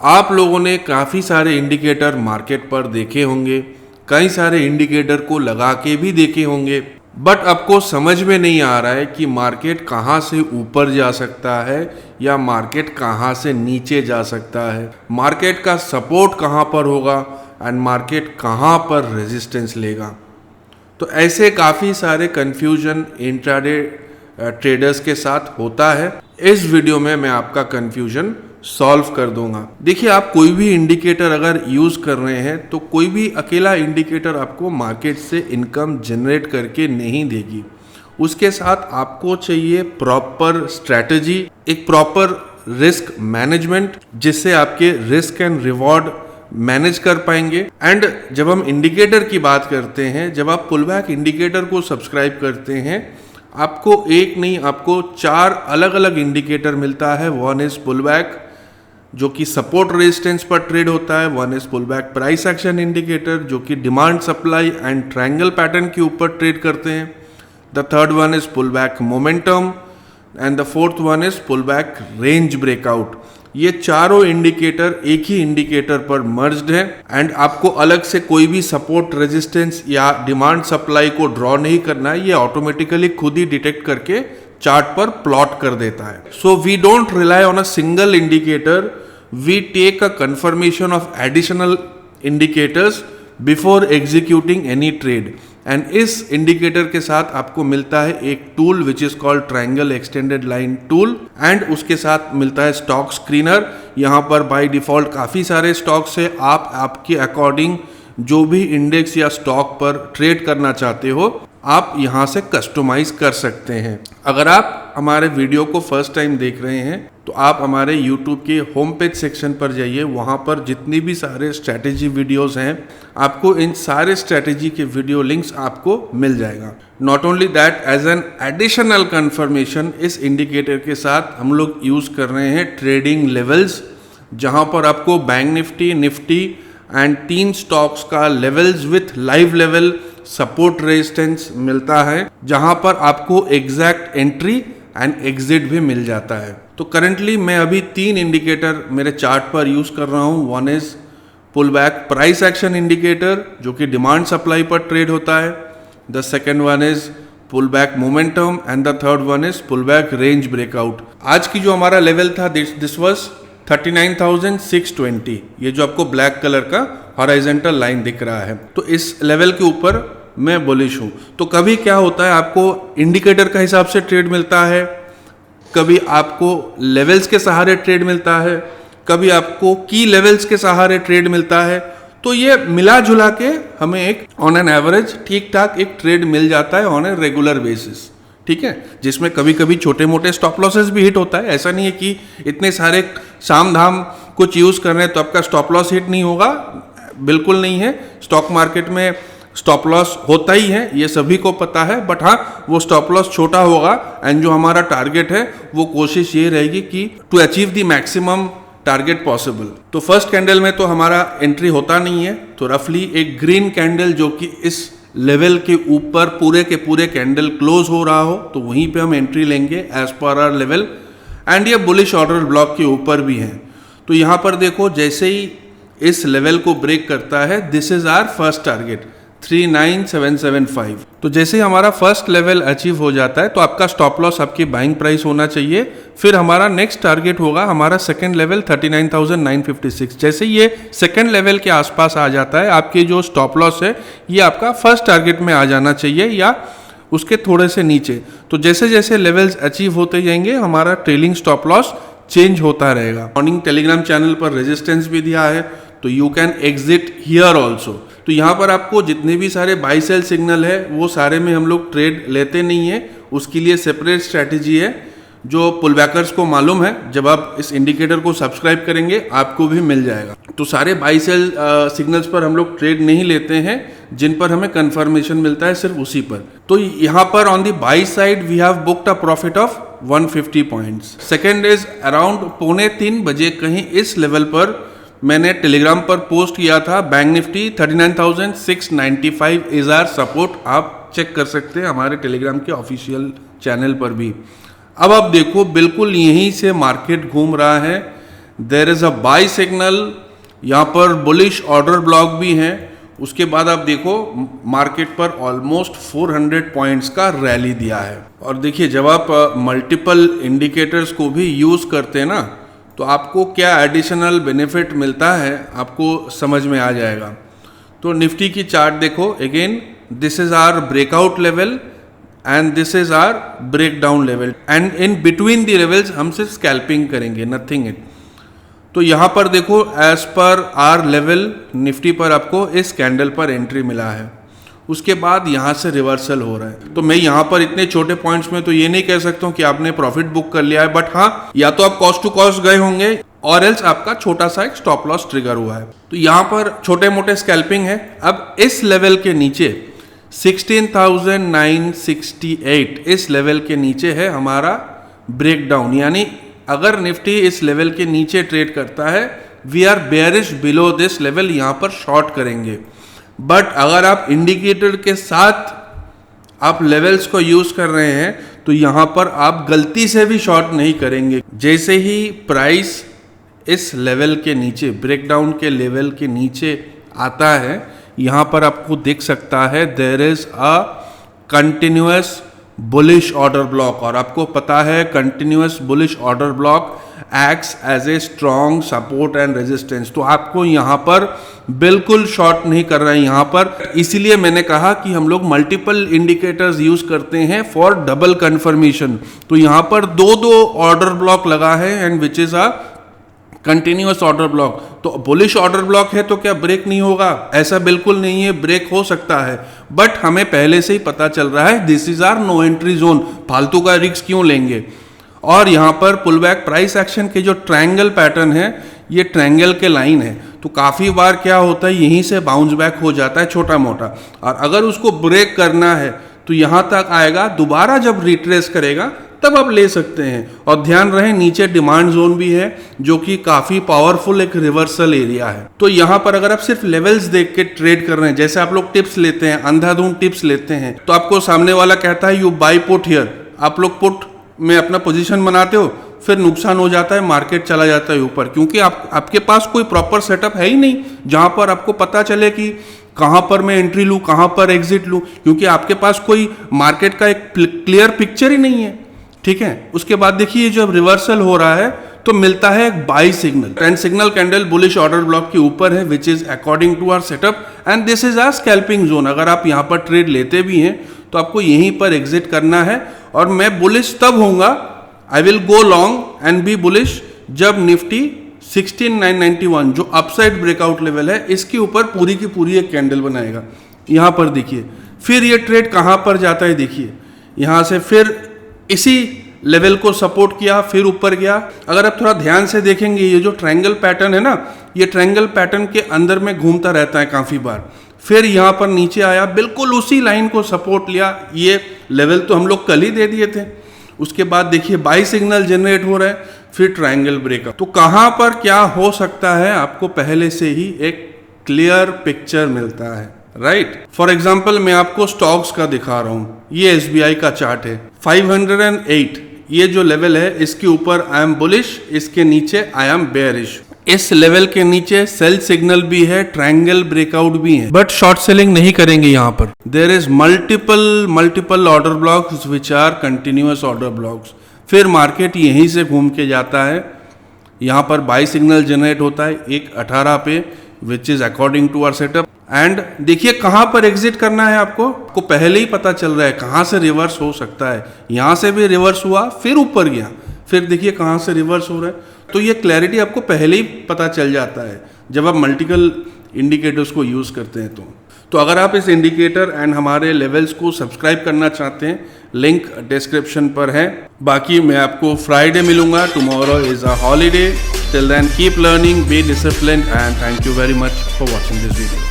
आप लोगों ने काफ़ी सारे इंडिकेटर मार्केट पर देखे होंगे, कई सारे इंडिकेटर को लगा के भी देखे होंगे, बट आपको समझ में नहीं आ रहा है कि मार्केट कहाँ से ऊपर जा सकता है या मार्केट कहाँ से नीचे जा सकता है, मार्केट का सपोर्ट कहाँ पर होगा एंड मार्केट कहाँ पर रेजिस्टेंस लेगा। तो ऐसे काफ़ी सारे कन्फ्यूजन इंट्राडे ट्रेडर्स के साथ होता है। इस वीडियो में मैं आपका कन्फ्यूजन सॉल्व कर दूंगा। देखिए, आप कोई भी इंडिकेटर अगर यूज़ कर रहे हैं तो कोई भी अकेला इंडिकेटर आपको मार्केट से इनकम जनरेट करके नहीं देगी। उसके साथ आपको चाहिए प्रॉपर स्ट्रैटेजी, एक प्रॉपर रिस्क मैनेजमेंट, जिससे आपके रिस्क एंड रिवॉर्ड मैनेज कर पाएंगे। एंड जब हम इंडिकेटर की बात करते हैं, जब आप पुल बैक इंडिकेटर को सब्सक्राइब करते हैं, आपको एक नहीं, आपको 4 अलग अलग इंडिकेटर मिलता है। वन इज पुल बैक जो कि सपोर्ट रेजिस्टेंस पर ट्रेड होता है, one is pull back price action indicator जो कि demand supply and triangle pattern के ऊपर ट्रेड करते हैं, the third one is pull back momentum and the fourth one is pull back range breakout. ये चारों इंडिकेटर एक ही इंडिकेटर पर मर्ज्ड है एंड आपको अलग से कोई भी सपोर्ट रेजिस्टेंस या डिमांड सप्लाई को ड्रॉ नहीं करना है, ये ऑटोमेटिकली खुद ही डिटेक्ट करके चार्ट पर प्लॉट कर देता है। So we don't rely on a single indicator, we take a confirmation of additional indicators before executing any trade. And इस इंडिकेटर के साथ आपको मिलता है एक tool which is called triangle extended line tool, and उसके साथ मिलता है स्टॉक स्क्रीनर। यहाँ पर बाय डिफॉल्ट काफ़ी सारे स्टॉक्स है, आप आपके अकॉर्डिंग जो भी इंडेक्स या स्टॉक पर ट्रेड करना चाहते हो आप यहाँ से कस्टमाइज कर सकते हैं। अगर आप हमारे वीडियो को फर्स्ट टाइम देख रहे हैं तो आप हमारे YouTube के होम पेज सेक्शन पर जाइए, वहाँ पर जितनी भी सारे स्ट्रैटेजी वीडियोस हैं आपको इन सारे स्ट्रैटेजी के वीडियो लिंक्स आपको मिल जाएगा। Not only that, as an additional confirmation इस इंडिकेटर के साथ हम लोग यूज़ कर रहे हैं ट्रेडिंग लेवल्स, जहाँ पर आपको bank Nifty, Nifty and 3 stocks का levels with live level support resistance मिलता है, जहां पर आपको एग्जैक्ट एंट्री एंड एग्जिट भी मिल जाता है। तो करंटली मैं अभी 3 इंडिकेटर मेरे चार्ट पर यूज कर रहा हूं। One is pull back price action indicator जो कि डिमांड सप्लाई पर ट्रेड होता है, the second one is pull back momentum and the third one is pull back range breakout. आज की जो हमारा लेवल था दिस वाज 39,620, ये जो आपको ब्लैक कलर का हॉराइजेंटल लाइन दिख रहा है, तो इस लेवल के ऊपर मैं बुलिश हूँ। तो कभी क्या होता है, आपको इंडिकेटर का हिसाब से ट्रेड मिलता है, कभी आपको लेवल्स के सहारे ट्रेड मिलता है, कभी आपको की लेवल्स के सहारे ट्रेड मिलता है। तो ये मिला जुला के हमें एक ऑन एन एवरेज ठीक ठाक एक ट्रेड मिल जाता है ऑन ए रेगुलर बेसिस, ठीक है, जिसमें कभी कभी छोटे मोटे स्टॉप लॉसेस भी हिट होता है। ऐसा नहीं है कि इतने सारे साम धाम कुछ यूज़ कर रहे हैं तो आपका स्टॉप लॉस हिट नहीं होगा, बिल्कुल नहीं है। स्टॉक मार्केट में स्टॉप लॉस होता ही है, ये सभी को पता है, बट हाँ वो स्टॉप लॉस छोटा होगा एंड जो हमारा टारगेट है वो कोशिश ये रहेगी कि to achieve the maximum target possible. तो फर्स्ट कैंडल में तो हमारा एंट्री होता नहीं है, तो रफली एक ग्रीन कैंडल जो कि इस लेवल के ऊपर पूरे के पूरे कैंडल क्लोज हो रहा हो तो वहीं पे हम एंट्री लेंगे as per our level. And ये बुलिश ऑर्डर ब्लॉक के ऊपर भी हैं, तो यहाँ पर देखो जैसे ही इस लेवल को ब्रेक करता है, this is our first target 39,775। तो जैसे ही हमारा फर्स्ट लेवल अचीव हो जाता है तो आपका स्टॉप लॉस आपकी बाइंग प्राइस होना चाहिए। फिर हमारा नेक्स्ट टारगेट होगा हमारा सेकंड लेवल 39,956। जैसे ये सेकंड लेवल के आसपास आ जाता है, आपके जो स्टॉप लॉस है ये आपका फर्स्ट टारगेट में आ जाना चाहिए या उसके थोड़े से नीचे। तो जैसे जैसे लेवल्स अचीव होते जाएंगे हमारा ट्रेलिंग स्टॉप लॉस चेंज होता रहेगा। मॉर्निंग टेलीग्राम चैनल पर रेजिस्टेंस भी दिया है, तो you can exit here also. तो यहाँ पर आपको जितने भी सारे बाई सेल सिग्नल है वो सारे में हम लोग ट्रेड लेते नहीं है, उसके लिए सेपरेट स्ट्रैटेजी है जो पुल बैकर्स को मालूम है। जब आप इस इंडिकेटर को सब्सक्राइब करेंगे आपको भी मिल जाएगा। तो सारे बाई सेल सिग्नल्स पर हम लोग ट्रेड नहीं लेते हैं, जिन पर हमें कंफर्मेशन मिलता है सिर्फ उसी पर। तो यहाँ पर on the buy side we have booked a profit of 150 points. Second is around 2:45 बजे कहीं इस लेवल पर मैंने टेलीग्राम पर पोस्ट किया था, bank Nifty 39,695 is our support. आप चेक कर सकते हैं हमारे टेलीग्राम के ऑफिशियल चैनल पर भी। अब आप देखो बिल्कुल यहीं से मार्केट घूम रहा है, there is a buy signal, यहाँ पर बुलिश ऑर्डर ब्लॉक भी है। उसके बाद आप देखो मार्केट पर ऑलमोस्ट 400 पॉइंट्स का रैली दिया है। और देखिए जब आप मल्टीपल इंडिकेटर्स को भी यूज करते हैं ना, तो आपको क्या एडिशनल बेनिफिट मिलता है आपको समझ में आ जाएगा। तो निफ्टी की चार्ट देखो, again this is our breakout level and this is our break down level, and in between the levels हम सिर्फ स्कैल्पिंग करेंगे, नथिंग इट। तो यहाँ पर देखो as per are level Nifty पर आपको इस कैंडल पर एंट्री मिला है, उसके बाद यहाँ से रिवर्सल हो रहा है। तो मैं यहाँ पर इतने छोटे पॉइंट्स में तो ये नहीं कह सकता हूँ कि आपने प्रॉफिट बुक कर लिया है, बट हाँ या तो आप कॉस्ट टू कॉस्ट गए होंगे और एल्स आपका छोटा सा एक स्टॉप लॉस ट्रिगर हुआ है। तो यहाँ पर छोटे मोटे स्कैल्पिंग है। अब इस लेवल के नीचे 16,968 इस लेवल के नीचे है हमारा ब्रेकडाउन, यानी अगर निफ्टी इस लेवल के नीचे ट्रेड करता है we are bearish below this level, यहाँ पर शॉर्ट करेंगे। बट अगर आप इंडिकेटर के साथ आप लेवल्स को यूज कर रहे हैं तो यहाँ पर आप गलती से भी शॉर्ट नहीं करेंगे। जैसे ही प्राइस इस लेवल के नीचे ब्रेकडाउन के लेवल के नीचे आता है, यहाँ पर आपको दिख सकता है there is a continuous bullish order block, और आपको पता है continuous bullish order block acts as a strong support and resistance. तो आपको यहाँ पर बिल्कुल शॉर्ट नहीं कर रहे हैं यहाँ पर। इसीलिए मैंने कहा कि हम लोग मल्टीपल इंडिकेटर्स यूज करते हैं फॉर डबल कंफर्मेशन। तो यहाँ पर दो ऑर्डर ब्लॉक लगा है and which is a continuous order block. तो बुलिश ऑर्डर ब्लॉक है तो क्या ब्रेक नहीं होगा? ऐसा बिल्कुल नहीं है, ब्रेक हो सकता है, बट हमें पहले से ही पता चल रहा है this is our no entry zone, फालतू का रिस्क क्यों लेंगे। और यहाँ पर पुल बैक प्राइस एक्शन के जो ट्रायंगल पैटर्न है, ये ट्रायंगल के लाइन है, तो काफ़ी बार क्या होता है यहीं से बाउंस बैक हो जाता है छोटा मोटा, और अगर उसको ब्रेक करना है तो यहाँ तक आएगा, दोबारा जब रिट्रेस करेगा तब आप ले सकते हैं। और ध्यान रहे नीचे डिमांड जोन भी है जो कि काफ़ी पावरफुल एक रिवर्सल एरिया है। तो यहाँ पर अगर आप सिर्फ लेवल्स देख के ट्रेड कर रहे हैं, जैसे आप लोग टिप्स लेते हैं, अंधाधुंध टिप्स लेते हैं, तो आपको सामने वाला कहता है यू बाय पुट हियर, आप लोग पुट में अपना पोजीशन बनाते हो, फिर नुकसान हो जाता है, मार्केट चला जाता है ऊपर, क्योंकि आपके पास कोई प्रॉपर सेटअप है ही नहीं जहां पर आपको पता चले कि कहां पर मैं एंट्री लूं, कहां पर एग्जिट लूं, क्योंकि आपके पास कोई मार्केट का एक क्लियर पिक्चर ही नहीं है। ठीक है, उसके बाद देखिए जब रिवर्सल हो रहा है तो मिलता है एक buy signal, trend signal candle bullish order block के ऊपर है which is according to our setup and this is our scalping zone. अगर आप यहाँ पर ट्रेड लेते भी हैं तो आपको यहीं पर एग्जिट करना है, और मैं बुलिश तब होऊंगा, I will go long and B bullish जब निफ्टी 16,991 जो अपसाइड ब्रेकआउट लेवल है इसके ऊपर पूरी की पूरी एक कैंडल बनाएगा। यहाँ पर देखिए फिर ये ट्रेड कहाँ पर जाता है, देखिए यहाँ से फिर इसी लेवल को सपोर्ट किया, फिर ऊपर गया। अगर आप थोड़ा ध्यान से देखेंगे ये जो ट्रायंगल पैटर्न है ना, ये ट्रायंगल पैटर्न के अंदर में घूमता रहता है काफ़ी बार, फिर यहाँ पर नीचे आया, बिल्कुल उसी लाइन को सपोर्ट लिया। ये लेवल तो हम लोग कल ही दे दिए थे। उसके बाद देखिए बाई सिग्नल जनरेट हो रहा है, फिर ट्रायंगल ब्रेकअप। तो कहाँ पर क्या हो सकता है आपको पहले से ही एक क्लियर पिक्चर मिलता है, राइट। फॉर एग्जाम्पल मैं आपको स्टॉक्स का दिखा रहा हूँ, ये एसबीआई का चार्ट है 508, ये जो लेवल है इसके ऊपर आई एम बुलिश, इसके नीचे आई एम बेयरिश। इस लेवल के नीचे सेल सिग्नल भी है, ट्रायंगल ब्रेकआउट भी है, बट शॉर्ट सेलिंग नहीं करेंगे यहाँ पर। There is multiple order blocks which are continuous order blocks. फिर मार्केट यहीं से घूम के जाता है, यहाँ पर बाई सिग्नल जनरेट होता है 1.18 पे which is according to our setup. And देखिए कहाँ पर एग्जिट करना है आपको पहले ही पता चल रहा है कहाँ से रिवर्स हो सकता है। यहाँ से भी रिवर्स हुआ, फिर ऊपर गया, फिर देखिए कहाँ से रिवर्स हो रहा है। तो ये क्लैरिटी आपको पहले ही पता चल जाता है जब आप मल्टीपल इंडिकेटर्स को यूज़ करते हैं। तो अगर आप इस इंडिकेटर एंड हमारे लेवल्स को सब्सक्राइब करना चाहते हैं, लिंक डिस्क्रिप्शन पर है। बाकी मैं आपको फ्राइडे मिलूंगा, tomorrow is a holiday. Till then keep learning, be disciplined and thank you very much for watching this video.